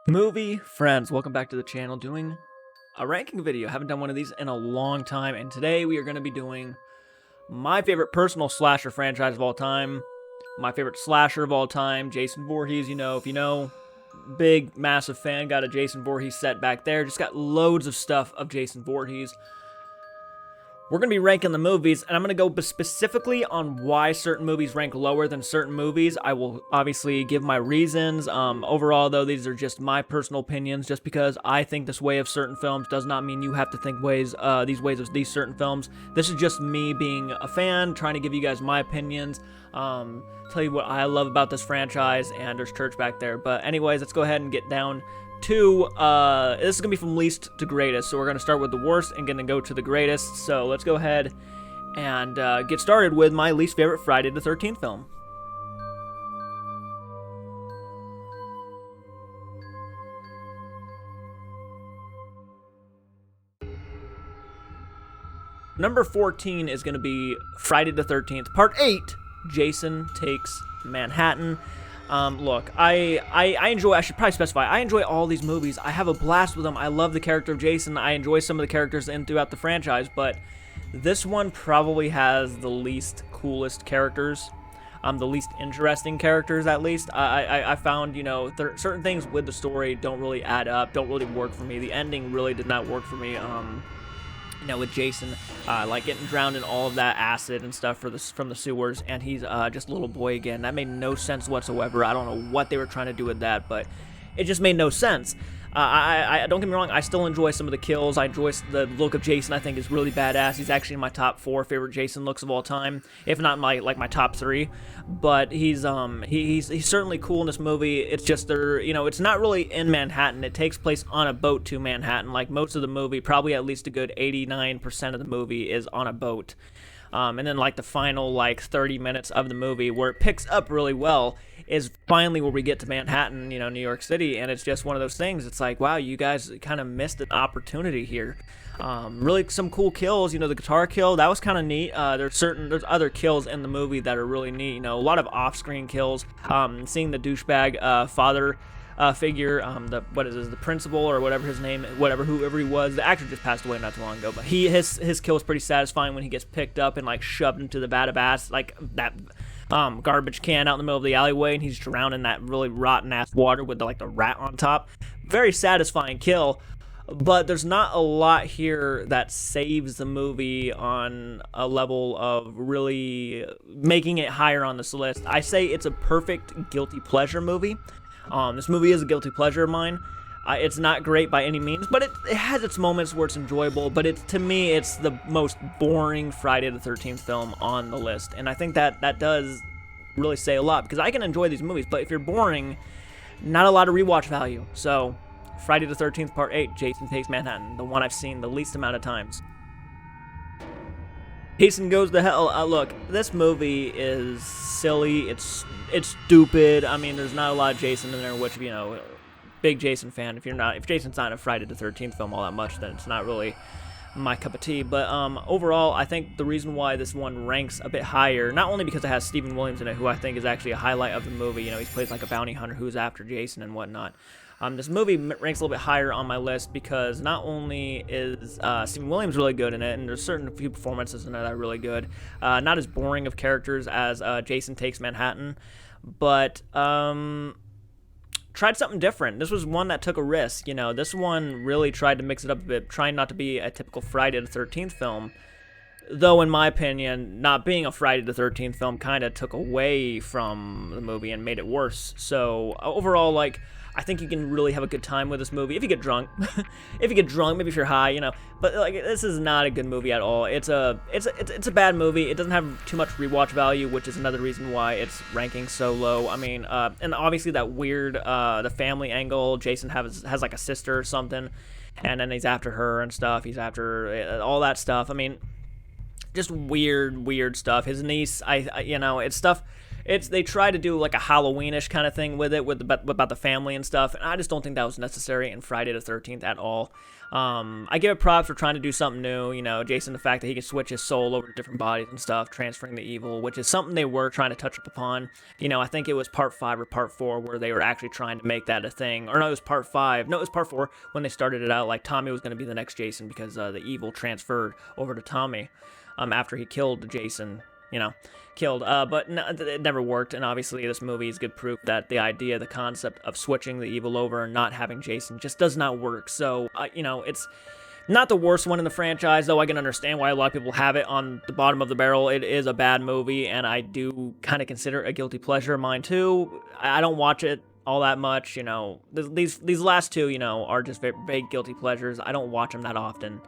Movie friends, welcome back to the channel doing a ranking video. Haven't done one of these in a long time, and today we are going to be doing my favorite personal slasher franchise of all time, my favorite slasher of all time, Jason Voorhees. If you know, big, massive fan, got a Jason Voorhees set back there, just got loads of stuff of Jason Voorhees. We're going to be ranking the movies, and I'm going to go specifically on why certain movies rank lower than certain movies. I will obviously give my reasons. Overall, though, these are just my personal opinions. Just because I think this way of certain films does not mean you have to think these ways of these certain films. This is just me being a fan, trying to give you guys my opinions, tell you what I love about this franchise, and there's church back there. But anyways, let's go ahead and get down to, this is going to be from least to greatest, so we're going to start with the worst and going to go to the greatest. So let's go ahead and get started with my least favorite Friday the 13th film. Number 14 is going to be Friday the 13th, Part 8, Jason Takes Manhattan. Look, I enjoy, I should probably specify, I enjoy all these movies. I have a blast with them. I love the character of Jason. I enjoy some of the characters throughout the franchise, but this one probably has the least coolest characters, the least interesting characters, at least. I found, certain things with the story don't really add up, don't really work for me. The ending really did not work for me. With Jason, like getting drowned in all of that acid and stuff from the sewers, and he's just a little boy again. That made no sense whatsoever. I don't know what they were trying to do with that, but it just made no sense. I don't get me wrong, I still enjoy some of the kills. I enjoy the look of Jason. I think is really badass. He's actually in my top 4 favorite Jason looks of all time, if not my top 3. But he's certainly cool in this movie. It's just it's not really in Manhattan. It takes place on a boat to Manhattan. Like most of the movie, probably at least a good 89% of the movie is on a boat. And then like the final 30 minutes of the movie where it picks up really well is finally where we get to Manhattan, New York City, and it's just one of those things. It's like, wow, you guys kind of missed an opportunity here. Really some cool kills, the guitar kill, that was kind of neat. There's other kills in the movie that are really neat, a lot of off-screen kills. Seeing the douchebag father figure, the principal or whatever his name, whoever he was. The actor just passed away not too long ago, but his kill is pretty satisfying when he gets picked up and shoved into the vat of ass, like that garbage can out in the middle of the alleyway, and he's drowned in that really rotten ass water with the rat on top. Very satisfying kill. But there's not a lot here that saves the movie on a level of really making it higher on this list. I say it's a perfect guilty pleasure movie. This movie is a guilty pleasure of mine. It's not great by any means, but it has its moments where it's enjoyable, but to me, it's the most boring Friday the 13th film on the list, and I think that does really say a lot, because I can enjoy these movies, but if you're boring, not a lot of rewatch value. So, Friday the 13th, Part 8, Jason Takes Manhattan, the one I've seen the least amount of times. Jason Goes to Hell. Look, this movie is silly, it's stupid. I mean, there's not a lot of Jason in there, which, big Jason fan. If Jason's not in a Friday the 13th film all that much, then it's not really my cup of tea. But overall, I think the reason why this one ranks a bit higher, not only because it has Stephen Williams in it, who I think is actually a highlight of the movie. He plays like a bounty hunter who's after Jason and whatnot. This movie ranks a little bit higher on my list because not only is Stephen Williams really good in it, and there's certain few performances in it that are really good, not as boring of characters as Jason Takes Manhattan, but tried something different. This was one that took a risk. This one really tried to mix it up a bit, trying not to be a typical Friday the 13th film. Though, in my opinion, not being a Friday the 13th film kind of took away from the movie and made it worse. So, overall, I think you can really have a good time with this movie if you get drunk. If you get drunk, maybe if you're high, But this is not a good movie at all. It's a bad movie. It doesn't have too much rewatch value, which is another reason why it's ranking so low. I mean, and obviously that weird the family angle. Jason has a sister or something, and then he's after her and stuff. He's after all that stuff. I mean, just weird stuff. His niece, it's stuff. they try to do like a Halloweenish kind of thing with it, about the family and stuff, and I just don't think that was necessary in Friday the 13th at all. I give it props for trying to do something new, Jason, the fact that he can switch his soul over to different bodies and stuff, transferring the evil, which is something they were trying to touch up upon. I think it was part 5 or part 4 where they were actually trying to make that a thing. Or no, it was part 5. No, it was part 4 when they started it out, like Tommy was going to be the next Jason because the evil transferred over to Tommy after he killed Jason, but no, it never worked, and obviously this movie is good proof that the concept of switching the evil over and not having Jason just does not work. So, it's not the worst one in the franchise, though I can understand why a lot of people have it on the bottom of the barrel. It is a bad movie, and I do kind of consider it a guilty pleasure of mine, too. I don't watch it all that much, these last two, are just very big guilty pleasures. I don't watch them that often.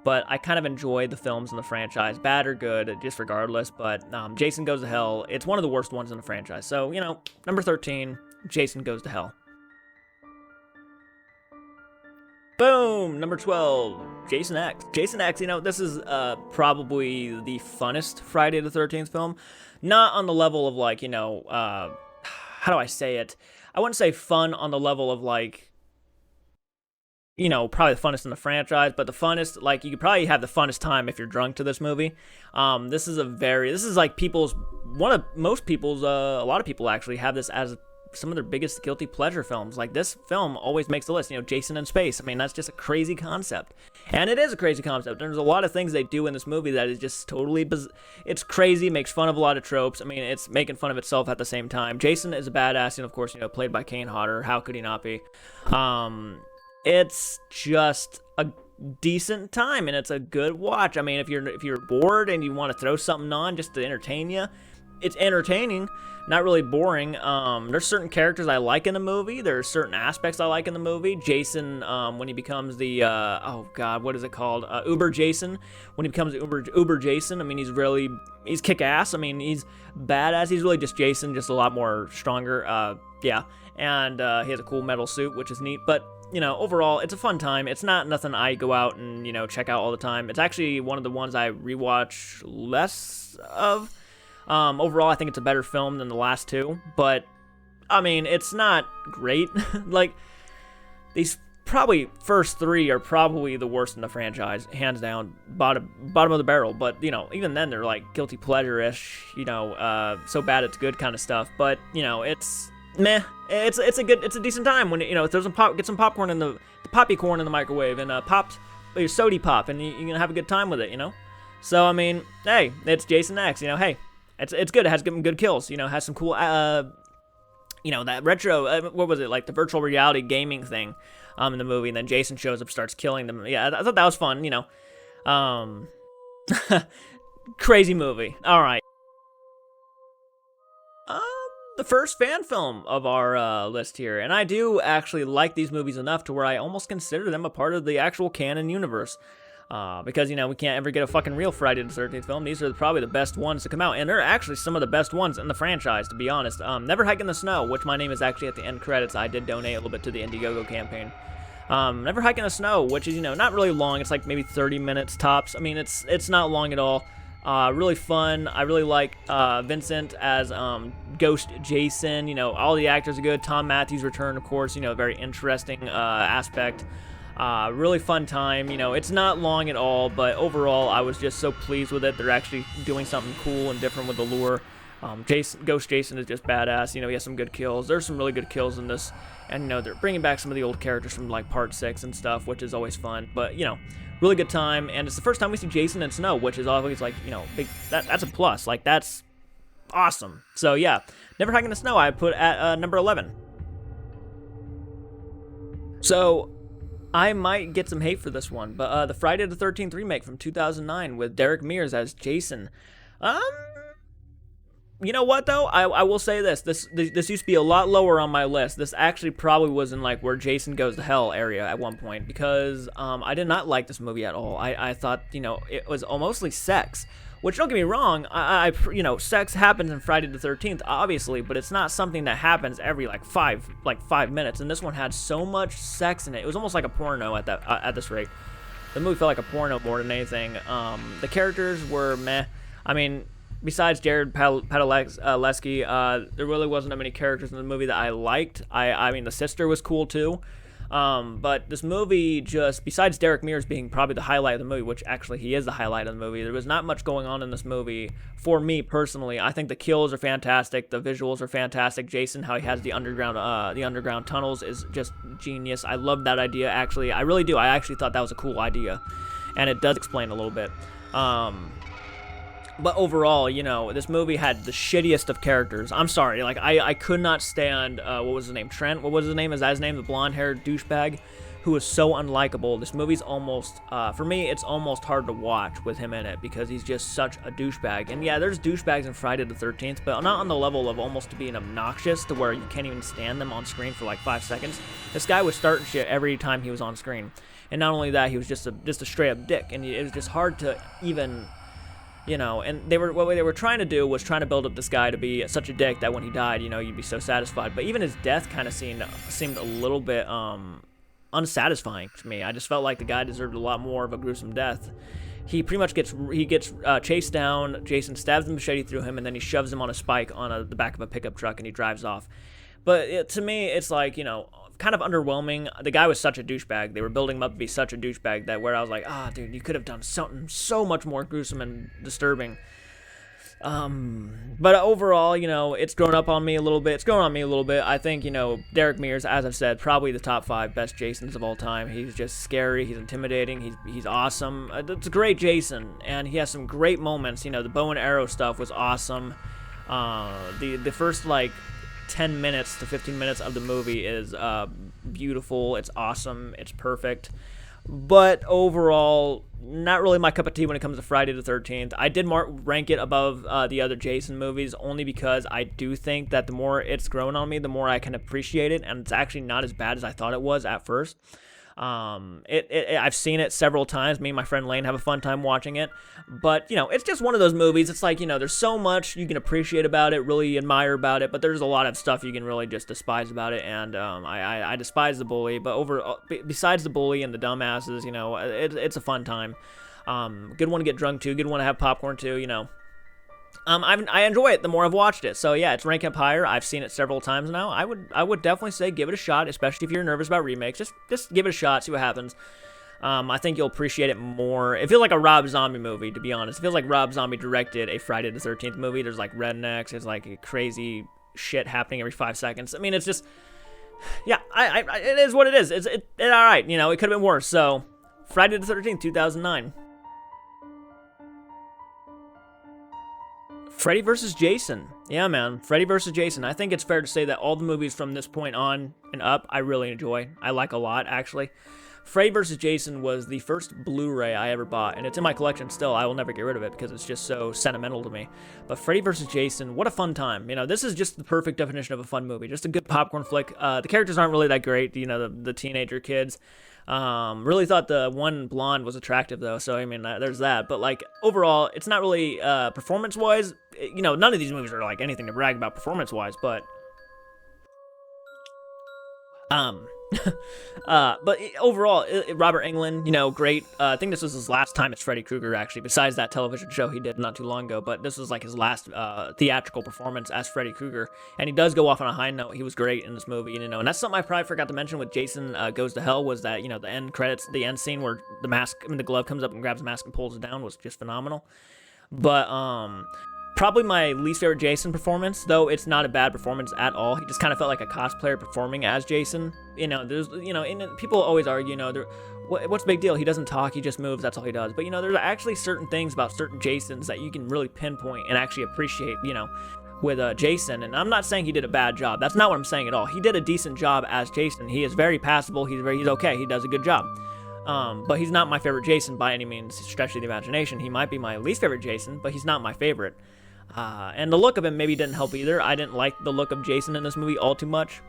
But I kind of enjoy the films in the franchise, bad or good, just regardless. But Jason Goes to Hell, it's one of the worst ones in the franchise. So, number 13, Jason Goes to Hell. Boom! Number 12, Jason X. Jason X, this is probably the funnest Friday the 13th film. Not on the level of, like, how do I say it? I wouldn't say fun on the level of, like, probably the funnest in the franchise, but the funnest, like, you could probably have the funnest time if you're drunk to this movie. This is like a lot of people actually have this as some of their biggest guilty pleasure films. Like, this film always makes the list, Jason in space. I mean, that's just a crazy concept. And it is a crazy concept. There's a lot of things they do in this movie that is just totally, it's crazy, makes fun of a lot of tropes. I mean, it's making fun of itself at the same time. Jason is a badass, and of course, played by Kane Hodder. How could he not be? It's just a decent time, and it's a good watch. I mean, if you're bored and you want to throw something on just to entertain you, it's entertaining, not really boring. There's certain characters I like in the movie. There's certain aspects I like in the movie. Jason, when he becomes the what is it called? Uber Jason. When he becomes Uber Jason, I mean, he's kick-ass. I mean, he's badass. He's really just Jason, just a lot more stronger. And he has a cool metal suit, which is neat. But overall, it's a fun time. It's not nothing I go out and, check out all the time. It's actually one of the ones I rewatch less of. Overall, I think it's a better film than the last two. But, I mean, it's not great. Like, these probably first 3 are probably the worst in the franchise, hands down, bottom of the barrel. But, even then, they're, like, guilty pleasure-ish, so bad it's good kind of stuff. But, it's meh. It's a decent time when get some popcorn in the poppy corn in the microwave and pop your sody pop, and you're gonna have a good time with it, So I mean, hey, it's Jason X, hey, it's good. It has good kills, has some cool that retro what was it, like the virtual reality gaming thing in the movie, and then Jason shows up, starts killing them. Yeah, I thought that was fun, crazy movie. All right. The first fan film of our list here, and I do actually like these movies enough to where I almost consider them a part of the actual canon universe, because we can't ever get a fucking real Friday the 13th film. These are probably the best ones to come out, and they're actually some of the best ones in the franchise, to be honest. Never Hike in the Snow, which my name is actually at the end credits. I did donate a little bit to the Indiegogo campaign. Never Hike in the Snow, which is not really long. It's like maybe 30 minutes tops. I mean, it's not long at all. Really fun. I really like Vincent as Ghost Jason. All the actors are good. Tom Matthews' return, of course, very interesting aspect. Really fun time. It's not long at all, but overall, I was just so pleased with it. They're actually doing something cool and different with the lure. Ghost Jason is just badass. He has some good kills. There's some really good kills in this, and they're bringing back some of the old characters from like Part 6 and stuff, which is always fun. But really good time, and it's the first time we see Jason in snow, which is always like big. That's a plus. Like, that's awesome. So yeah, Never Hike in the Snow I put at number 11. So I might get some hate for this one, but the Friday the 13th remake from 2009 with Derek Mears as Jason. You know what, though? I will say this used to be a lot lower on my list. This actually probably was in, like, where Jason Goes to Hell area at one point, because I did not like this movie at all. I thought, it was mostly sex, which, don't get me wrong, sex happens in Friday the 13th, obviously, but it's not something that happens every, like, 5 minutes, and this one had so much sex in it. It was almost like a porno at this rate. The movie felt like a porno more than anything. The characters were meh. I mean, besides Jared Padalecki, there really wasn't that many characters in the movie that I liked. I mean, the sister was cool too. But this movie just, besides Derek Mears being probably the highlight of the movie, which actually he is the highlight of the movie, there was not much going on in this movie for me personally. I think the kills are fantastic. The visuals are fantastic. Jason, how he has the underground tunnels is just genius. I love that idea, actually. I really do. I actually thought that was a cool idea. And it does explain a little bit. But overall, you know, this movie had the shittiest of characters. I'm sorry, like, I could not stand, what was his name, Trent? What was his name? Is that his name? The blonde-haired douchebag who was so unlikable. This movie's almost, for me, it's almost hard to watch with him in it because he's just such a douchebag. And yeah, there's douchebags in Friday the 13th, but not on the level of almost being obnoxious to where you can't even stand them on screen for like 5 seconds. This guy was starting shit every time he was on screen. And not only that, he was just a straight-up dick, and it was just hard to even... You know, and what they were trying to do was trying to build up this guy to be such a dick that when he died, you know, you'd be so satisfied. But even his death kind of seemed a little bit unsatisfying to me. I just felt like the guy deserved a lot more of a gruesome death. He pretty much gets chased down. Jason stabs the machete through him, and then he shoves him on a spike on the back of a pickup truck, and he drives off. But to me, it's like, you know, kind of underwhelming. The guy was such a douchebag. They were building him up to be such a douchebag that where I was like, dude, you could have done something so much more gruesome and disturbing. But overall, you know, it's grown on me a little bit. I think, you know, Derek Mears, as I've said, probably the top 5 best Jasons of all time. He's just scary. He's intimidating. He's awesome. It's a great Jason, and he has some great moments. You know, the bow and arrow stuff was awesome. The first, like, 10 minutes to 15 minutes of the movie is beautiful. It's awesome. It's perfect. But overall, not really my cup of tea when it comes to Friday the 13th. I did rank it above the other Jason movies only because I do think that the more it's grown on me, the more I can appreciate it, and it's actually not as bad as I thought it was at first. I've seen it several times. Me and my friend Lane have a fun time watching it, but you know, it's just one of those movies. It's like, you know, there's so much you can appreciate about it, really admire about it, but there's a lot of stuff you can really just despise about it. And I despise the bully, but besides the bully and the dumbasses, you know, it's a fun time. Good one to get drunk to, good one to have popcorn to, you know. I enjoy it the more I've watched it. So yeah, it's ranking up higher. I've seen it several times now. I would definitely say give it a shot, especially if you're nervous about remakes. Just give it a shot, see what happens. I think you'll appreciate it more. It feels like a Rob Zombie movie, to be honest. It feels like Rob Zombie directed a Friday the 13th movie. There's like rednecks, there's like crazy shit happening every 5 seconds. I mean, it's just, yeah, it is what it is. It's all right. You know, it could have been worse. So Friday the 13th, 2009. Freddy vs. Jason. Yeah, man. Freddy vs. Jason. I think it's fair to say that all the movies from this point on and up, I really enjoy. I like a lot, actually. Freddy vs. Jason was the first Blu-ray I ever bought, and it's in my collection still. I will never get rid of it because it's just so sentimental to me. But Freddy vs. Jason, what a fun time. You know, this is just the perfect definition of a fun movie. Just a good popcorn flick. The characters aren't really that great, you know, the teenager kids. Really thought the one blonde was attractive though, so I mean there's that. But like overall, it's not really performance-wise. You know, none of these movies are like anything to brag about performance-wise, but but overall, Robert Englund, you know, great. I think this was his last time as Freddy Krueger, actually, besides that television show he did not too long ago. But this was like his last theatrical performance as Freddy Krueger, and he does go off on a high note. He was great in this movie, you know, and that's something I probably forgot to mention with Jason Goes to Hell was that, you know, the end credits, the end scene where the glove comes up and grabs the mask and pulls it down was just phenomenal. But probably my least favorite Jason performance, though it's not a bad performance at all. He just kind of felt like a cosplayer performing as Jason. You know, there's, you know, and people always argue, you know, what's the big deal? He doesn't talk, he just moves, that's all he does. But, you know, there's actually certain things about certain Jasons that you can really pinpoint and actually appreciate, you know, with Jason. And I'm not saying he did a bad job. That's not what I'm saying at all. He did a decent job as Jason. He is very passable. He's okay. He does a good job. But he's not my favorite Jason by any means, stretch of the imagination. He might be my least favorite Jason, but he's not my favorite. And the look of him maybe didn't help either. I didn't like the look of Jason in this movie all too much.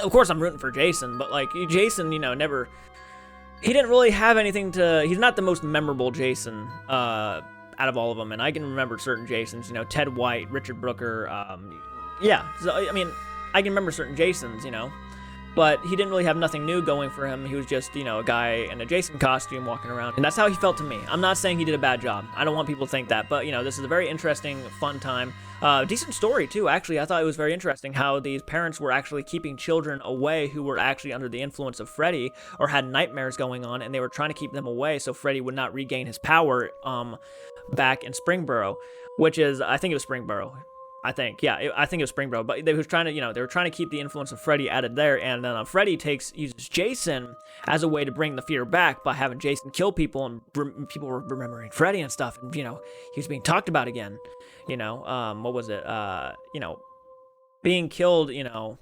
Of course, I'm rooting for Jason, but like Jason, you know, he didn't really have anything he's not the most memorable Jason out of all of them. And I can remember certain Jasons, you know, Ted White, Richard Brooker. Yeah, so I mean, I can remember certain Jasons, you know. but he didn't really have nothing new going for him. He was just, you know, a guy in a Jason costume walking around, and that's how he felt to me. I'm not saying he did a bad job. I don't want people to think that, but, you know, this is a very interesting, fun time. Decent story, too, actually. I thought it was very interesting how these parents were actually keeping children away who were actually under the influence of Freddy or had nightmares going on, and they were trying to keep them away so Freddy would not regain his power back in Springboro, which is, I think it was Springboro. I think it was Springboro, but they were trying to, you know, they were trying to keep the influence of Freddy out of there, and then Freddy uses Jason as a way to bring the fear back by having Jason kill people, and people were remembering Freddy and stuff, and, you know, he was being talked about again, you know, what was it, you know, being killed, you know,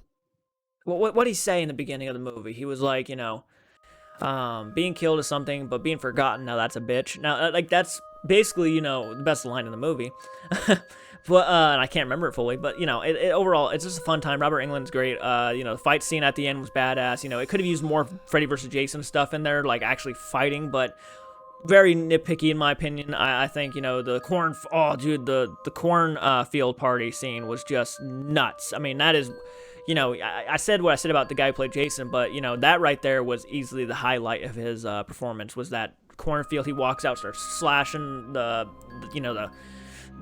what did he say in the beginning of the movie? He was like, you know, being killed is something, but being forgotten, now that's a bitch. Now, like, that's basically, you know, the best line in the movie. But I can't remember it fully, but, you know, overall, it's just a fun time. Robert Englund's great. You know, the fight scene at the end was badass. You know, it could have used more Freddy vs. Jason stuff in there, like actually fighting, but very nitpicky in my opinion. I think, you know, the corn, oh, dude, the corn field party scene was just nuts. I mean, that is, you know, I said what I said about the guy who played Jason, but, you know, that right there was easily the highlight of his performance, was that cornfield. He walks out, starts slashing you know,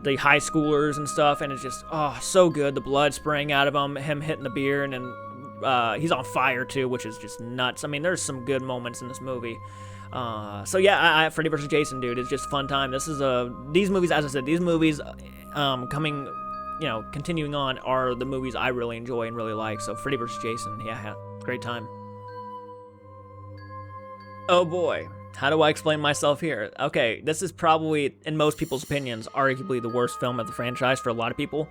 the high schoolers and stuff, and it's just, oh, so good. The blood spraying out of him hitting the beer, and then he's on fire too, which is just nuts. I mean, there's some good moments in this movie. So yeah, Freddy vs. Jason, dude, it's just a fun time. This is these movies, as I said, these movies coming, you know, continuing on, are the movies I really enjoy and really like. So Freddy vs. Jason, yeah, great time. Oh boy. How do I explain myself here? Okay, this is probably, in most people's opinions, arguably the worst film of the franchise for a lot of people.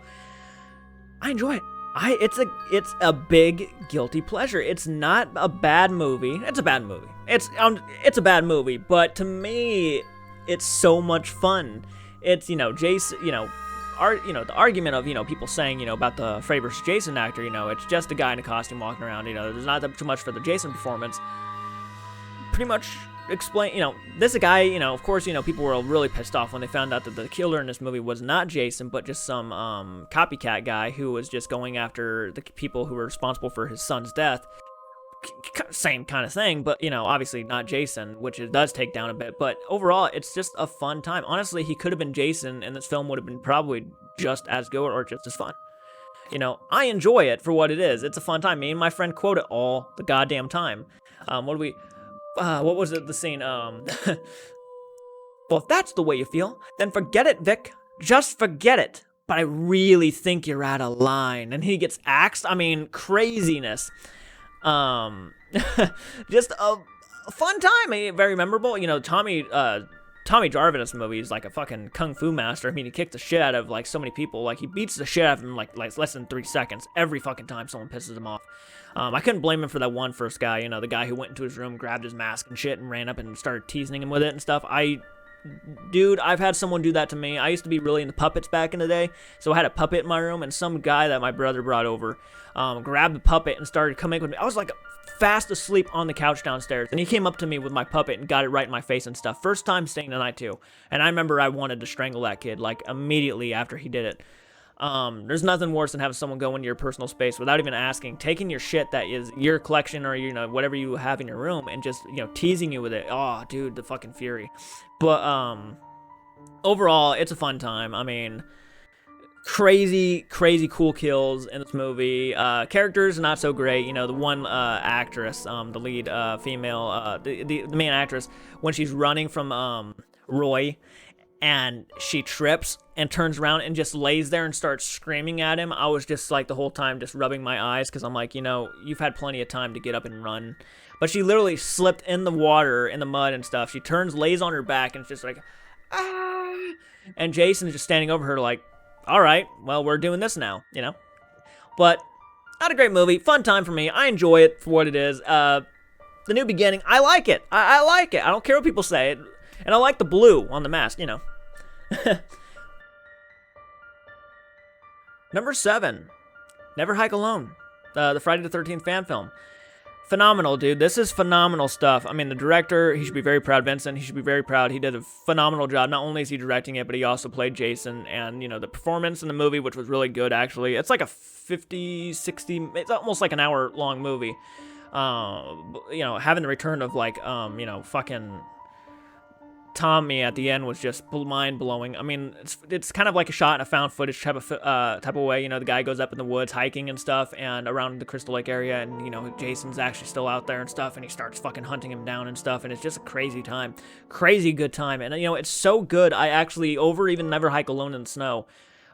I enjoy it. It's a big guilty pleasure. It's not a bad movie. It's a bad movie. It's a bad movie, but to me, it's so much fun. It's, you know, Jason, you know, the argument of, you know, people saying, you know, about the Freddy vs. Jason actor, you know, it's just a guy in a costume walking around, you know, there's not that too much for the Jason performance. Pretty much explain, you know, this guy, you know, of course, you know, people were really pissed off when they found out that the killer in this movie was not Jason, but just some copycat guy who was just going after the people who were responsible for his son's death. Same kind of thing, but, you know, obviously not Jason, which it does take down a bit, but overall, it's just a fun time. Honestly, he could have been Jason, and this film would have been probably just as good or just as fun. You know, I enjoy it for what it is. It's a fun time. Me and my friend quote it all the goddamn time. What was it, the scene, well, if that's the way you feel, then forget it, Vic. Just forget it. But I really think you're out of line. And he gets axed. I mean, craziness. Just a fun time. Very memorable. You know, Tommy Jarvis in this movie is like a fucking kung fu master. I mean, he kicked the shit out of, like, so many people. Like, he beats the shit out of them, like less than 3 seconds every fucking time someone pisses him off. I couldn't blame him for that one first guy, you know, the guy who went into his room, grabbed his mask and shit, and ran up and started teasing him with it and stuff. Dude, I've had someone do that to me. I used to be really into puppets back in the day, so I had a puppet in my room, and some guy that my brother brought over grabbed the puppet and started coming with me. I was like fast asleep on the couch downstairs, and he came up to me with my puppet and got it right in my face and stuff. First time staying the night too, and I remember I wanted to strangle that kid, like, immediately after he did it. There's nothing worse than having someone go into your personal space without even asking, taking your shit that is your collection or, you know, whatever you have in your room, and just, you know, teasing you with it. Oh, dude, the fucking fury. But, overall, it's a fun time. I mean, crazy cool kills in this movie. Characters, not so great. You know, the one, actress, the lead, female, the main actress, when she's running from, Roy, and she trips and turns around and just lays there and starts screaming at him. I was just like the whole time just rubbing my eyes, because I'm like, you know, you've had plenty of time to get up and run. But she literally slipped in the water, in the mud and stuff. She turns, lays on her back, and it's just like, ah. And Jason's just standing over her like, all right, well, we're doing this now, you know? But not a great movie. Fun time for me. I enjoy it for what it is. The New Beginning, I like it. I like it. I don't care what people say. And I like the blue on the mask, you know. Number 7, Never Hike Alone, the Friday the 13th fan film. Phenomenal, dude. This is phenomenal stuff. I mean, the director, he should be very proud. Vincent, he should be very proud. He did a phenomenal job. Not only is he directing it, but he also played Jason. And, you know, the performance in the movie, which was really good, actually. It's like a 50, 60, it's almost like an hour-long movie. You know, having the return of like, you know, fucking Tommy at the end was just mind blowing. I mean, it's kind of like a shot in a found footage type of way. You know, the guy goes up in the woods hiking and stuff, and around the Crystal Lake area, and you know, Jason's actually still out there and stuff, and he starts fucking hunting him down and stuff, and it's just a crazy time, crazy good time. And you know, it's so good. I actually, over even Never Hike Alone in the Snow,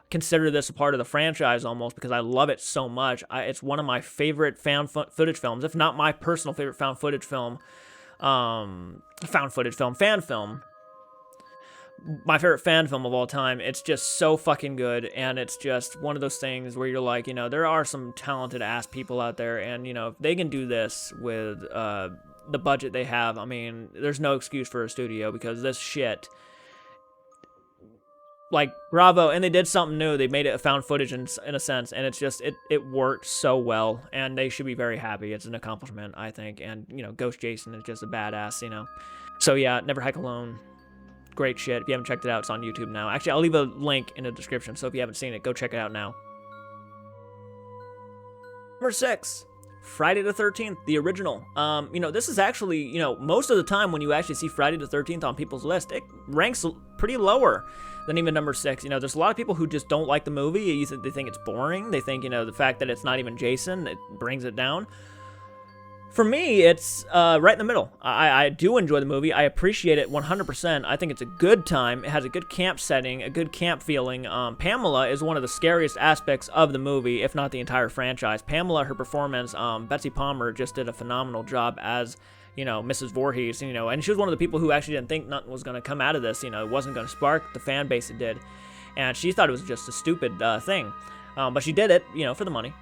consider this a part of the franchise almost, because I love it so much. It's one of my favorite found footage films, if not my personal favorite found footage film. Fan film. My favorite fan film of all time. It's just so fucking good, and it's just one of those things where you're like, you know, there are some talented ass people out there, and you know, if they can do this with the budget they have, I mean, there's no excuse for a studio, because this shit, like, bravo. And they did something new. They made it a found footage in a sense, and it's just, it worked so well, and they should be very happy. It's an accomplishment, I think. And you know, Ghost Jason is just a badass, you know. So yeah, Never Hike Alone, great shit. If you haven't checked it out, it's on YouTube now. Actually, I'll leave a link in the description, so if you haven't seen it, go check it out now. Number 6, Friday the 13th, the original. You know, this is actually, you know, most of the time when you actually see Friday the 13th on people's list, it ranks pretty lower than even number 6. You know, there's a lot of people who just don't like the movie. They think it's boring. They think, you know, the fact that it's not even Jason, it brings it down. For me, it's right in the middle. I do enjoy the movie. I appreciate it 100%. I think it's a good time. It has a good camp setting, a good camp feeling. Pamela is one of the scariest aspects of the movie, if not the entire franchise. Pamela, her performance, Betsy Palmer just did a phenomenal job as, you know, Mrs. Voorhees, you know, and she was one of the people who actually didn't think nothing was going to come out of this. You know, it wasn't going to spark the fan base it did, and she thought it was just a stupid thing. But she did it, you know, for the money.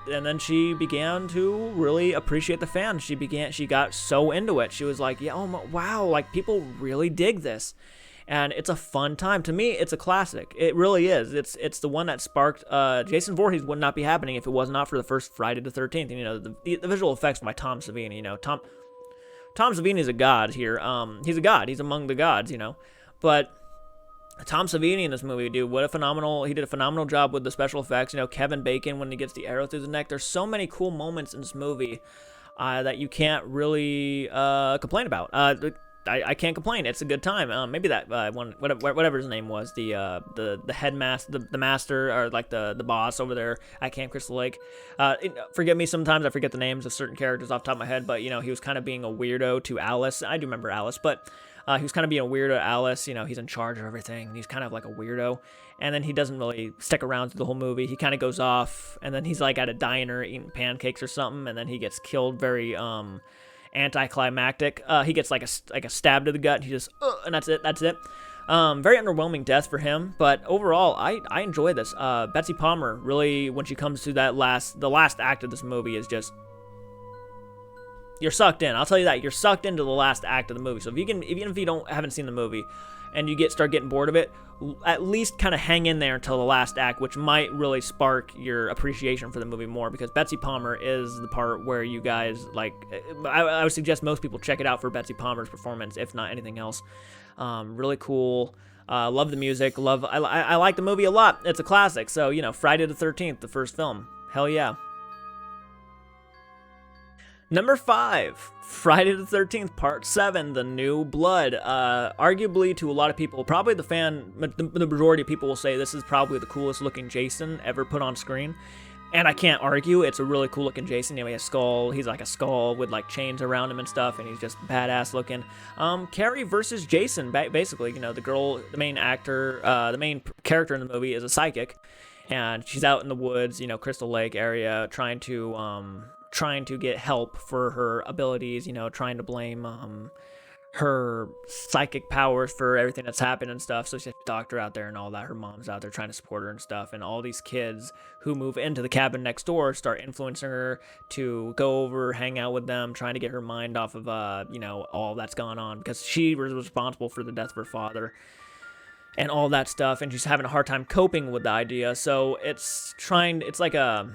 And then she began to really appreciate the fans. She got so into it. She was like, yeah, oh wow, like people really dig this. And it's a fun time. To me, it's a classic. It really is. It's the one that sparked, Jason Voorhees would not be happening if it was not for the first Friday the 13th. And, you know, the visual effects by Tom Savini, you know, Tom Savini is a god here. He's a god. He's among the gods, you know. But Tom Savini in this movie, dude, he did a phenomenal job with the special effects. You know, Kevin Bacon when he gets the arrow through the neck. There's so many cool moments in this movie that you can't really complain about. I can't complain. It's a good time. Maybe that one, whatever his name was, the headmaster, the master, or like the boss over there at Camp Crystal Lake. Forgive me, sometimes I forget the names of certain characters off the top of my head, but you know, he was kind of being a weirdo to Alice. I do remember Alice, but he was kind of being a weirdo to Alice. You know, he's in charge of everything. He's kind of like a weirdo, and then he doesn't really stick around through the whole movie. He kind of goes off, and then he's like at a diner eating pancakes or something, and then he gets killed very anticlimactic. He gets like a stab to the gut, and he just and that's it. Very underwhelming death for him, but overall I enjoy this. Betsy Palmer really, when she comes to the last act of this movie, is just, you're sucked in. I'll tell you that. You're sucked into the last act of the movie. So even if you haven't seen the movie and you start getting bored of it, at least kind of hang in there until the last act, which might really spark your appreciation for the movie more, because Betsy Palmer is the part where you guys, like, I would suggest most people check it out for Betsy Palmer's performance, if not anything else. Really cool. Love the music. I like the movie a lot. It's a classic. So, you know, Friday the 13th, the first film. Hell yeah. Number 5, Friday the 13th, Part 7, The New Blood. Arguably, to a lot of people, probably the majority of people will say this is probably the coolest looking Jason ever put on screen. And I can't argue, it's a really cool looking Jason. You know, he's like a skull with like chains around him and stuff, and he's just badass looking. Carrie versus Jason, basically, you know, the main character in the movie is a psychic, and she's out in the woods, you know, Crystal Lake area, trying to get help for her abilities, you know, trying to blame her psychic powers for everything that's happened and stuff. So she has a doctor out there and all that. Her mom's out there trying to support her and stuff. And all these kids who move into the cabin next door start influencing her to go over, hang out with them, trying to get her mind off of, you know, all that's gone on, because she was responsible for the death of her father and all that stuff. And she's having a hard time coping with the idea. So it's like a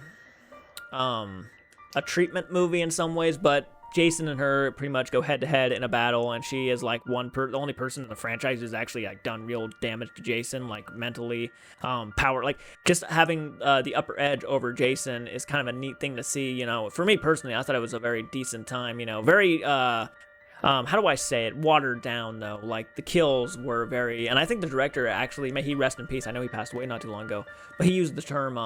treatment movie in some ways, but Jason and her pretty much go head to head in a battle, and she is like the only person in the franchise who's actually like done real damage to Jason, like mentally, power, like just having the upper edge over Jason is kind of a neat thing to see. You know, for me personally, I thought it was a very decent time. You know, very how do I say it? Watered down, though. Like, the kills were very... And I think the director actually... May he rest in peace. I know he passed away not too long ago. But he used the term,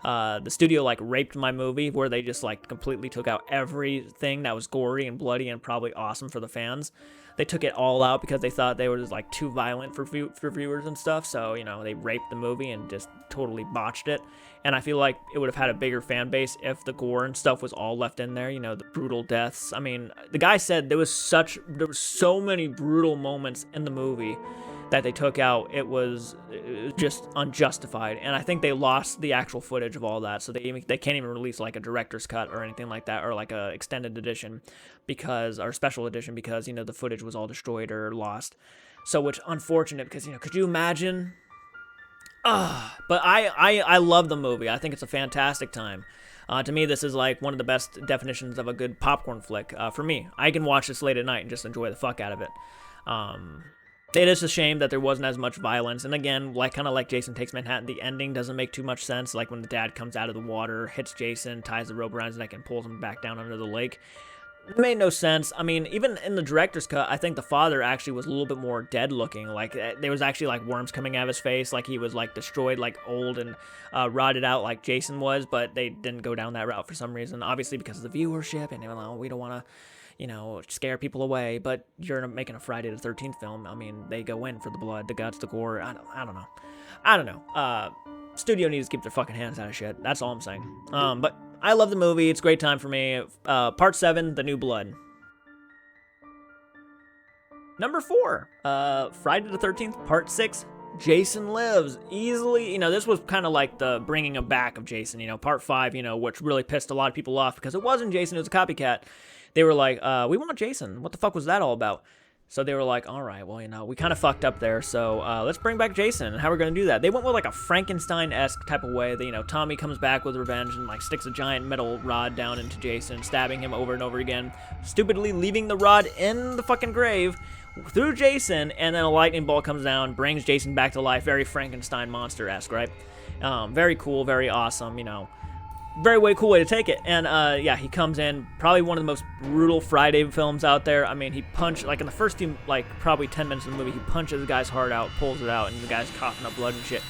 the studio, like, raped my movie, where they just, like, completely took out everything that was gory and bloody and probably awesome for the fans. They took it all out because they thought they were just, like, too violent for viewers and stuff. So, you know, they raped the movie and just totally botched it. And I feel like it would have had a bigger fan base if the gore and stuff was all left in there, you know, the brutal deaths. I mean, the guy said there were so many brutal moments in the movie that they took out. It was just unjustified. And I think they lost the actual footage of all that. So they can't even release like a director's cut or anything like that, or like a extended edition or special edition, because, you know, the footage was all destroyed or lost. So, which unfortunate, because, you know, could you imagine? But I love the movie. I think it's a fantastic time. To me, this is like one of the best definitions of a good popcorn flick. For me, I can watch this late at night and just enjoy the fuck out of it. It is a shame that there wasn't as much violence. And again, kind of like Jason Takes Manhattan, the ending doesn't make too much sense. Like when the dad comes out of the water, hits Jason, ties the rope around his neck, and pulls him back down under the lake. It made no sense. I mean, even in the director's cut, I think the father actually was a little bit more dead looking. Like, there was actually, like, worms coming out of his face. Like, he was, like, destroyed, like, old and rotted out like Jason was. But they didn't go down that route for some reason. Obviously, because of the viewership. And they were like, oh, we don't want to, you know, scare people away. But you're making a Friday the 13th film. I mean, they go in for the blood, the guts, the gore. I don't know. Studio needs to keep their fucking hands out of shit. That's all I'm saying. But I love the movie. It's a great time for me. Part 7, The New Blood. Number 4, Friday the 13th, Part 6, Jason Lives. Easily, you know, this was kind of like the bringing him back of Jason, you know, Part 5, you know, which really pissed a lot of people off because it wasn't Jason, it was a copycat. They were like, we want Jason. What the fuck was that all about? So they were like, all right, well, you know, we kind of fucked up there, so let's bring back Jason. And how we're going to do that? They went with, like, a Frankenstein-esque type of way. That, you know, Tommy comes back with revenge and, like, sticks a giant metal rod down into Jason, stabbing him over and over again, stupidly leaving the rod in the fucking grave through Jason, and then a lightning bolt comes down, brings Jason back to life. Very Frankenstein monster-esque, right? Very cool, very awesome, you know. Very cool way to take it. And yeah, he comes in, probably one of the most brutal Friday films out there. I mean, he punched, like in the first few, like probably 10 minutes of the movie, he punches the guy's heart out, pulls it out, and the guy's coughing up blood and shit.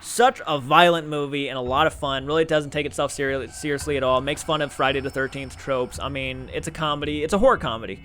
Such a violent movie and a lot of fun. Really doesn't take itself seriously at all. Makes fun of Friday the 13th tropes. I mean, it's a comedy. It's a horror comedy.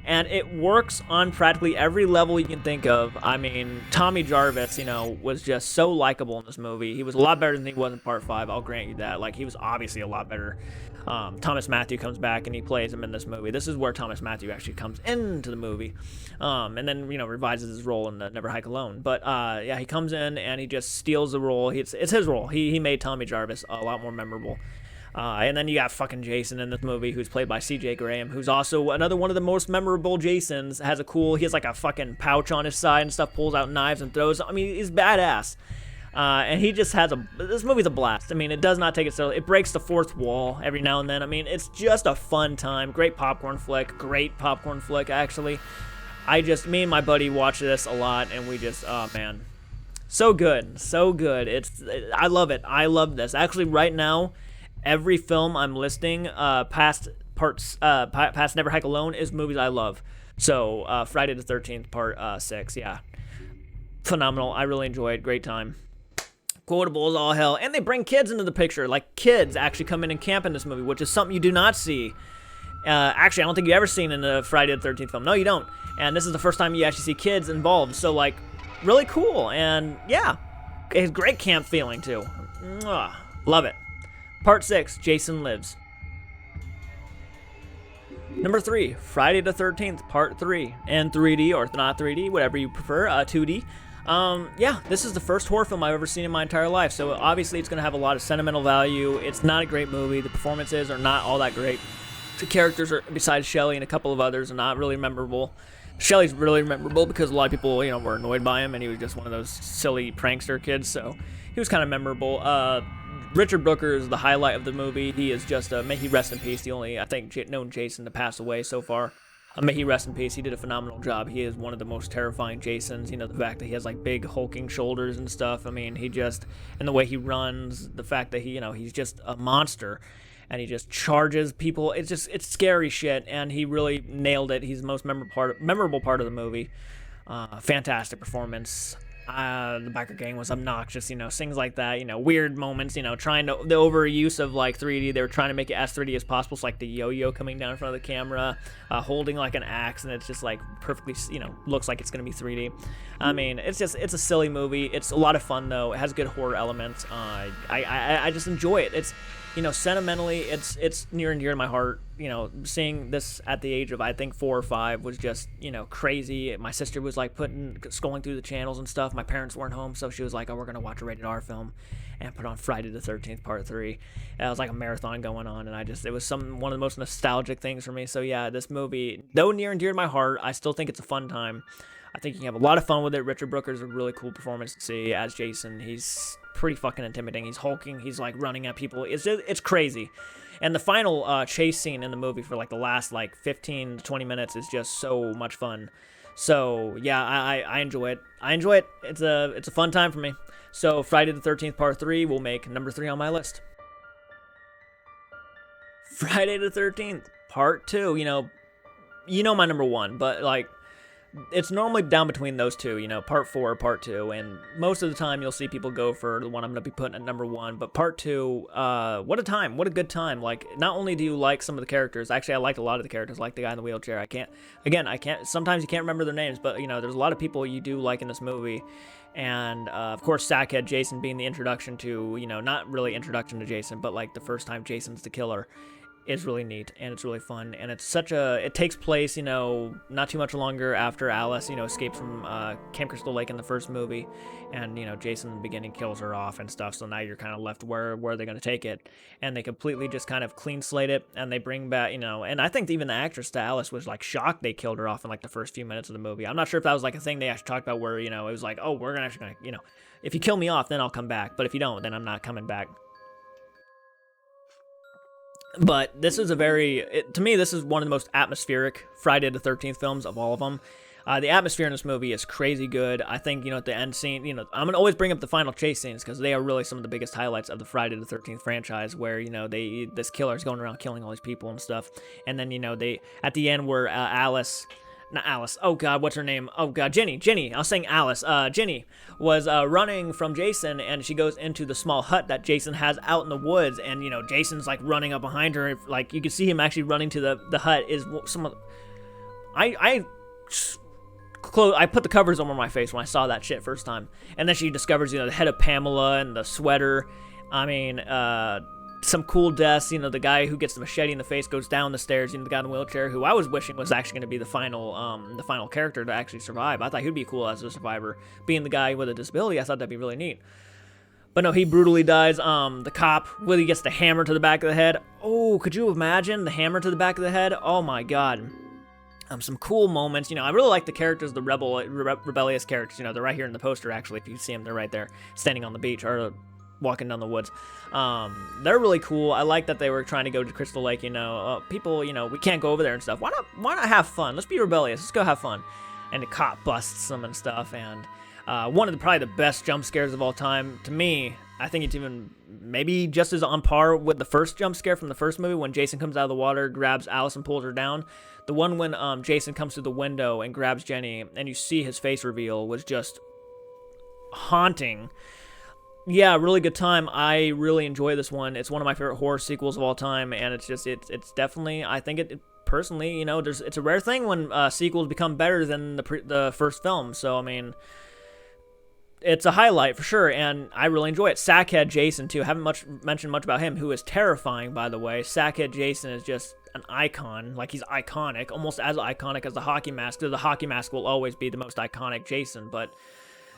And it works on practically every level you can think of. I mean, Tommy Jarvis, you know, was just so likable in this movie. He was a lot better than he was in Part 5, I'll grant you that. Like, he was obviously a lot better. Thomas Matthew comes back and he plays him in this movie. This is where Thomas Matthew actually comes into the movie. And then, you know, revises his role in the Never Hike Alone. But, yeah, he comes in and he just steals the role. It's his role. He made Tommy Jarvis a lot more memorable. And then you got fucking Jason in this movie, who's played by C.J. Graham, who's also another one of the most memorable Jasons. He has like a fucking pouch on his side and stuff, pulls out knives and throws. I mean, he's badass. And he just this movie's a blast. I mean, it does not take itself. It breaks the fourth wall every now and then. I mean, it's just a fun time. Great popcorn flick, actually. Me and my buddy watch this a lot, and we just, oh man. So good. I love it. I love this. Actually, right now, every film I'm listing past Never Hike Alone is movies I love. So Friday the 13th, Part 6, yeah. Phenomenal. I really enjoy it. Great time. Quotable as all hell. And they bring kids into the picture. Like, kids actually come in and camp in this movie, which is something you do not see. Actually, I don't think you've ever seen in a Friday the 13th film. No, you don't. And this is the first time you actually see kids involved. So, like, really cool. And, yeah. It's great camp feeling, too. Mwah. Love it. Part 6, Jason Lives. Number 3, Friday the 13th, Part 3. In 3D, or not 3D, whatever you prefer, 2D. Yeah, this is the first horror film I've ever seen in my entire life, so obviously it's going to have a lot of sentimental value. It's not a great movie. The performances are not all that great. The characters, besides Shelley and a couple of others, are not really memorable. Shelley's really memorable because a lot of people, you know, were annoyed by him, and he was just one of those silly prankster kids, so he was kind of memorable. Richard Brooker is the highlight of the movie. He is just may he rest in peace. The only, I think, known Jason to pass away so far. May he rest in peace. He did a phenomenal job. He is one of the most terrifying Jasons. You know, the fact that he has like big hulking shoulders and stuff. I mean, he just, and the way he runs, the fact that he, you know, he's just a monster, and he just charges people. It's scary shit, and he really nailed it. He's the most memorable part of the movie. Fantastic performance. The biker gang was obnoxious, you know, things like that, you know, weird moments, you know, trying to, the overuse of like 3D, they were trying to make it as 3D as possible. So like the yo-yo coming down in front of the camera, holding like an axe, and it's just like perfectly, you know, looks like it's going to be 3D. I mean, it's a silly movie. It's a lot of fun though. It has good horror elements. I just enjoy it. It's, you know, sentimentally, it's near and dear to my heart. You know, seeing this at the age of, I think, 4 or 5 was just, you know, crazy. My sister was like scrolling through the channels and stuff. My parents weren't home, so she was like, oh, we're gonna watch a rated R film, and put on Friday the 13th Part 3. And it was like a marathon going on, and it was one of the most nostalgic things for me. So yeah, this movie, though near and dear to my heart, I still think it's a fun time. I think you can have a lot of fun with it. Richard Brooker's a really cool performance to see as Jason. He's pretty fucking intimidating. He's hulking. He's like running at people. It's crazy. And the final chase scene in the movie for like the last like 15 to 20 minutes is just so much fun. So yeah, I enjoy it. It's a fun time for me. So Friday the 13th Part 3 will make number 3 on my list. Friday the 13th Part 2. You know my number 1, but like, it's normally down between those two, you know, Part 4 or Part 2, and most of the time you'll see people go for the one I'm going to be putting at number 1, but Part 2, what a time, what a good time. Like, not only do you like some of the characters, actually I liked a lot of the characters, like the guy in the wheelchair. Sometimes you can't remember their names, but, you know, there's a lot of people you do like in this movie, and, of course, Sackhead Jason being the introduction to, you know, not really introduction to Jason, but, like, the first time Jason's the killer, is really neat, and it's really fun, and it takes place, you know, not too much longer after Alice, you know, escapes from Camp Crystal Lake in the first movie, and, you know, Jason in the beginning kills her off and stuff, so now you're kind of left where are they going to take it, and they completely just kind of clean slate it, and they bring back, you know, and I think even the actress to Alice was, like, shocked they killed her off in, like, the first few minutes of the movie. I'm not sure if that was, like, a thing they actually talked about where, you know, it was like, oh, we're actually going to, you know, if you kill me off, then I'll come back, but if you don't, then I'm not coming back. But this is to me, this is one of the most atmospheric Friday the 13th films of all of them. The atmosphere in this movie is crazy good. I think, you know, at the end scene, you know, I'm going to always bring up the final chase scenes because they are really some of the biggest highlights of the Friday the 13th franchise where, you know, this killer is going around killing all these people and stuff. And then, you know, at the end where not Alice, oh god, what's her name? Oh god, Jenny, I was saying Alice. Jenny was running from Jason, and she goes into the small hut that Jason has out in the woods, and, you know, Jason's like running up behind her, like you can see him actually running to the hut. I put the covers over my face when I saw that shit first time, and then she discovers, you know, the head of Pamela and the sweater. I mean, some cool deaths, you know, the guy who gets the machete in the face goes down the stairs, you know, the guy in the wheelchair, who I was wishing was actually going to be the final character to actually survive. I thought he'd be cool as a survivor. Being the guy with a disability, I thought that'd be really neat. But no, he brutally dies. The cop, Willie gets the hammer to the back of the head. Oh, could you imagine the hammer to the back of the head? Oh my god. Some cool moments. You know, I really like the characters, the rebellious characters. You know, they're right here in the poster, actually. If you see them, they're right there, standing on the beach, or walking down the woods. They're really cool. I like that they were trying to go to Crystal Lake, you know. People, you know, we can't go over there and stuff. Why not have fun? Let's be rebellious. Let's go have fun. And the cop busts them and stuff, and one of probably the best jump scares of all time. To me, I think it's even maybe just as on par with the first jump scare from the first movie when Jason comes out of the water, grabs Alice and pulls her down. The one when Jason comes through the window and grabs Jenny, and you see his face reveal, was just haunting. Yeah, really good time. I really enjoy this one. It's one of my favorite horror sequels of all time, and it's definitely, I think it personally, you know, it's a rare thing when sequels become better than the first film. So I mean, it's a highlight for sure, and I really enjoy it. Sackhead Jason too. I haven't mentioned much about him, who is terrifying, by the way. Sackhead Jason is just an icon. Like, he's iconic, almost as iconic as the hockey mask. The hockey mask will always be the most iconic Jason, but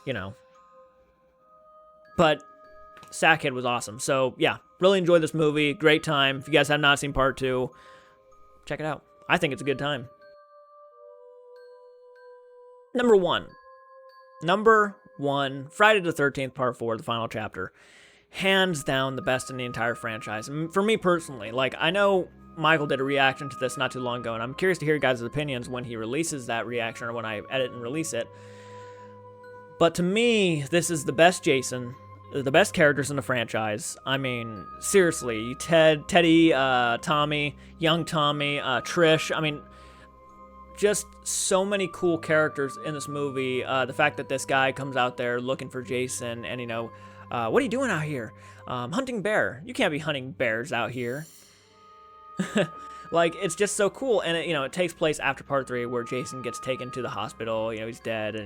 you know. But Sackhead was awesome. So, yeah, really enjoyed this movie. Great time. If you guys have not seen Part 2, check it out. I think it's a good time. Number one, Friday the 13th, Part 4, the final chapter. hands down the best in the entire franchise. And for me personally, like, I know Michael did a reaction to this not too long ago, and I'm curious to hear your guys' opinions when he releases that reaction or when I edit and release it. But to me, this is the best Jason, the best characters in the franchise. I mean, seriously, Teddy, Tommy, young Tommy, Trish. I mean, just so many cool characters in this movie. The fact that this guy comes out there looking for Jason, and, you know, what are you doing out here? Hunting bear. You can't be hunting bears out here. Like, it's just so cool. And, it takes place after part 3 where Jason gets taken to the hospital. You know, he's dead.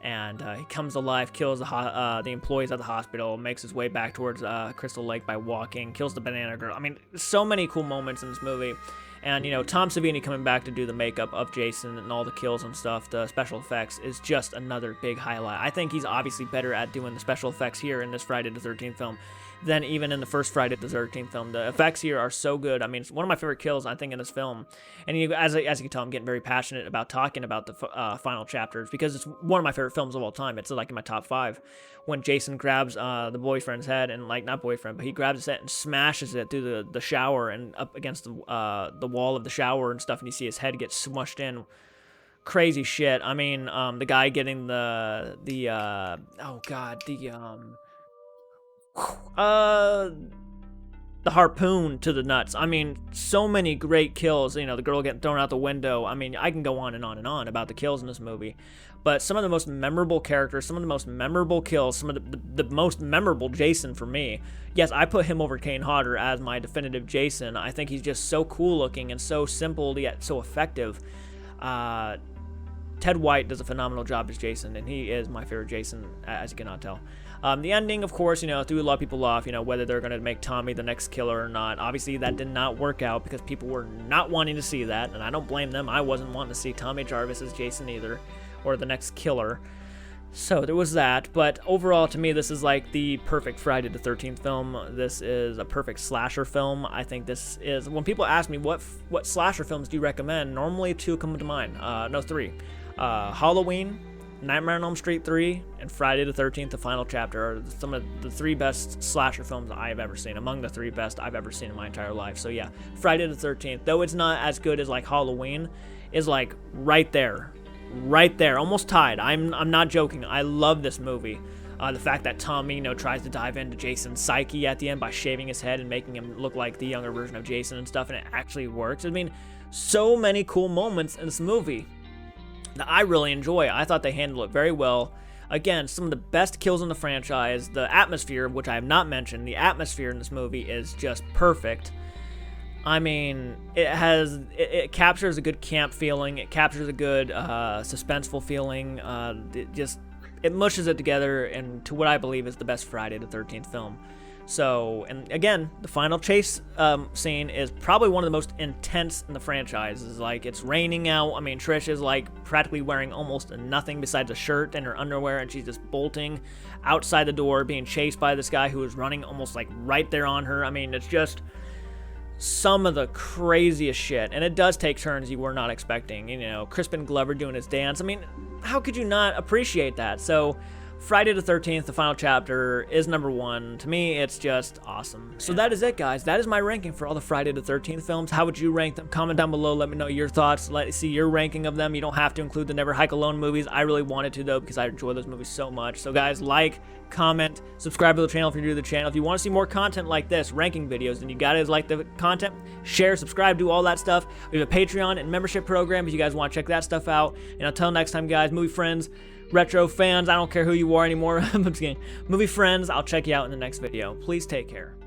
And he comes alive, kills the employees at the hospital, makes his way back towards Crystal Lake by walking, kills the banana girl. I mean, so many cool moments in this movie. And, Tom Savini coming back to do the makeup of Jason and all the kills and stuff, the special effects, is just another big highlight. I think he's obviously better at doing the special effects here in this Friday the 13th film than even in the first Friday the 13th film. The effects here are so good. I mean, it's one of my favorite kills, I think, in this film. And as you can tell, I'm getting very passionate about talking about the final chapters because it's one of my favorite films of all time. It's like in my top 5. When Jason grabs the boyfriend's head, and, like, not boyfriend, but he grabs his head and smashes it through the shower and up against the wall of the shower and stuff, and you see his head get smushed in. Crazy shit. I mean, the guy getting the harpoon to the nuts. I mean, so many great kills. The girl getting thrown out the window. I mean, I can go on and on and on about the kills in this movie. But some of the most memorable characters, some of the most memorable kills, some of the most memorable Jason for me. Yes, I put him over Kane Hodder as my definitive Jason. I think he's just so cool looking and so simple yet so effective. Ted White does a phenomenal job as Jason, and he is my favorite Jason, as you cannot tell. The ending, of course, threw a lot of people off, whether they're going to make Tommy the next killer or not. Obviously, that did not work out because people were not wanting to see that, and I don't blame them. I wasn't wanting to see Tommy Jarvis as Jason either, or the next killer. So there was that, but overall, to me, this is like the perfect Friday the 13th film. This is a perfect slasher film. I think this is, when people ask me what slasher films do you recommend, normally 2 come to mind. No, 3. Halloween, Nightmare on Elm Street 3, and Friday the 13th, the final chapter, are some of the 3 best slasher films I've ever seen, among the 3 best I've ever seen in my entire life. So yeah, Friday the 13th, though it's not as good as, like, Halloween, is, like, right there, almost tied. I'm not joking. I love this movie. The fact that Tommy, tries to dive into Jason's psyche at the end by shaving his head and making him look like the younger version of Jason and stuff, and it actually works. I mean, so many cool moments in this movie that I really enjoy. I thought they handled it very well. Again, some of the best kills in the franchise. The atmosphere, which I have not mentioned, the atmosphere in this movie is just perfect. I mean, it captures a good camp feeling. It captures a good suspenseful feeling. It mushes it together into what I believe is the best Friday the 13th film. So, and again, the final chase scene is probably one of the most intense in the franchise. It's like, it's raining out. I mean, Trish is, like, practically wearing almost nothing besides a shirt and her underwear, and she's just bolting outside the door, being chased by this guy who is running almost, like, right there on her. I mean, it's just some of the craziest shit, and it does take turns you were not expecting. Crispin Glover doing his dance. I mean, how could you not appreciate that? So, Friday the 13th, the final chapter, is number 1. To me, it's just awesome. So that is it, guys. That is my ranking for all the Friday the 13th films. How would you rank them? Comment down below. Let me know your thoughts. Let me see your ranking of them. You don't have to include the Never Hike Alone movies. I really wanted to, though, because I enjoy those movies so much. So, guys, like, comment, subscribe to the channel if you're new to the channel. If you want to see more content like this, ranking videos, then you gotta like the content, share, subscribe, do all that stuff. We have a Patreon and membership program if you guys want to check that stuff out. And until next time, guys, movie friends, retro fans, I don't care who you are anymore. I'm just kidding. Movie friends, I'll check you out in the next video. Please take care.